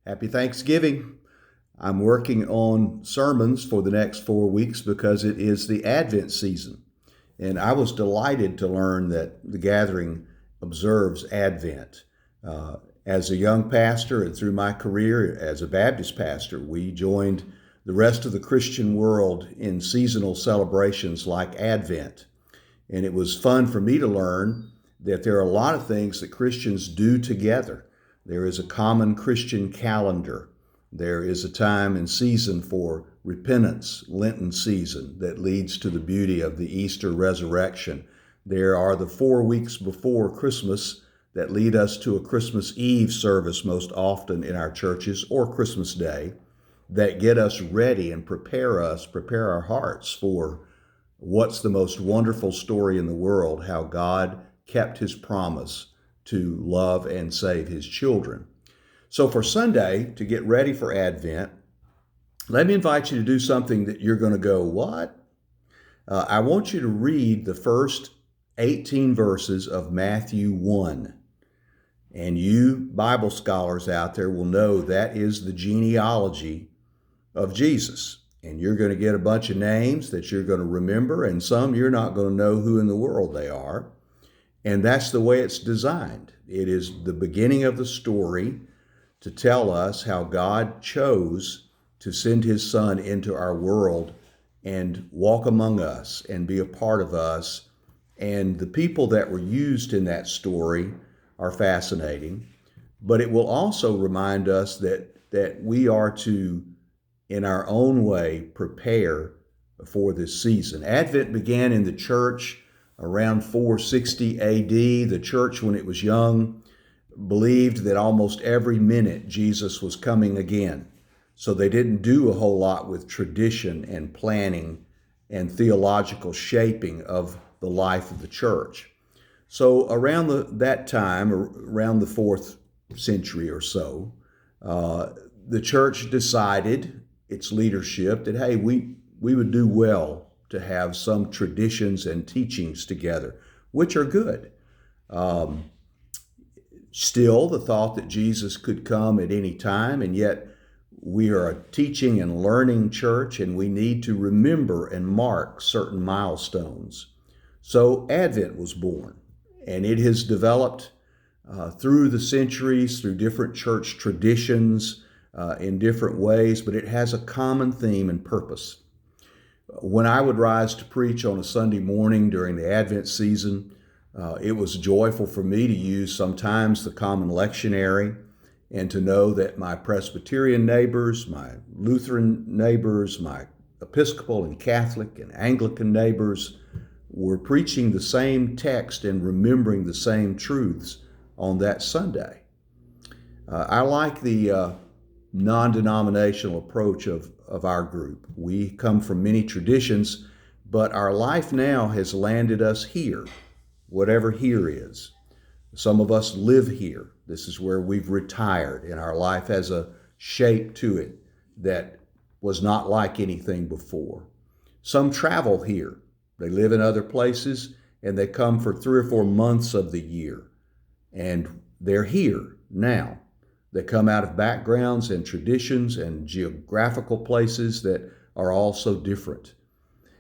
Happy Thanksgiving. I'm working on sermons for the next 4 weeks because it is the Advent season. And I was delighted to learn that the gathering observes Advent. As a young pastor and through my career as a Baptist pastor, we joined the rest of the Christian world in seasonal celebrations like Advent. And it was fun for me to learn that there are a lot of things that Christians do together. There is a common Christian calendar. There is a time and season for repentance, Lenten season, that leads to the beauty of the Easter resurrection. There are the 4 weeks before Christmas that lead us to a Christmas Eve service most often in our churches, or Christmas Day, that get us ready and prepare our hearts for what's the most wonderful story in the world, how God kept his promise to love and save his children. So for Sunday, to get ready for Advent, let me invite you to do something that you're going to go, what? I want you to read the first 18 verses of Matthew 1. And you Bible scholars out there will know that is the genealogy of Jesus. And you're going to get a bunch of names that you're going to remember, and some you're not going to know who in the world they are. And that's the way it's designed. It is the beginning of the story to tell us how God chose to send his Son into our world and walk among us and be a part of us. And the people that were used in that story are fascinating. But it will also remind us that we are to, in our own way, prepare for this season. Advent began in the church around 460 AD. The church, when it was young, believed that almost every minute Jesus was coming again. So they didn't do a whole lot with tradition and planning and theological shaping of the life of the church. So around that time, around the 4th century or so, the church decided, its leadership, that, hey, we would do well to have some traditions and teachings together, which are good. Still, the thought that Jesus could come at any time, and yet we are a teaching and learning church, and we need to remember and mark certain milestones. So Advent was born, and it has developed through the centuries, through different church traditions, in different ways, but it has a common theme and purpose. When I would rise to preach on a Sunday morning during the Advent season, it was joyful for me to use sometimes the common lectionary and to know that my Presbyterian neighbors, my Lutheran neighbors, my Episcopal and Catholic and Anglican neighbors were preaching the same text and remembering the same truths on that Sunday. I like the non-denominational approach of our group. We come from many traditions, but our life now has landed us here, whatever here is. Some of us live here. This is where we've retired, and our life has a shape to it that was not like anything before. Some travel here. They live in other places, and they come for 3 or 4 months of the year, and they're here now. They come out of backgrounds and traditions and geographical places that are all so different.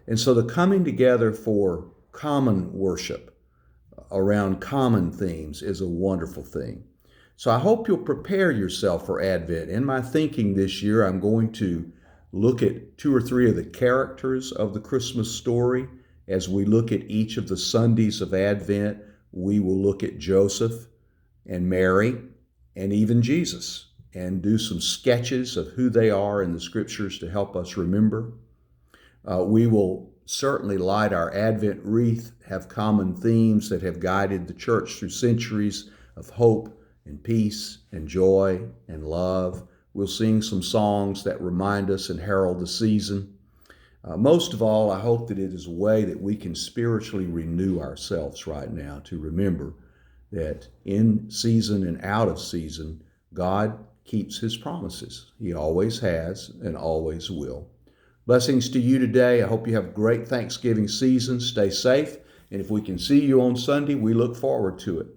And so the coming together for common worship around common themes is a wonderful thing. So I hope you'll prepare yourself for Advent. In my thinking this year, I'm going to look at 2 or 3 of the characters of the Christmas story. As we look at each of the Sundays of Advent, we will look at Joseph and Mary and even Jesus, and do some sketches of who they are in the scriptures to help us remember. We will certainly light our Advent wreath, have common themes that have guided the church through centuries of hope and peace and joy and love. We'll sing some songs that remind us and herald the season. Most of all, I hope that it is a way that we can spiritually renew ourselves right now to remember that in season and out of season, God keeps his promises. He always has and always will. Blessings to you today. I hope you have a great Thanksgiving season. Stay safe. And if we can see you on Sunday, we look forward to it.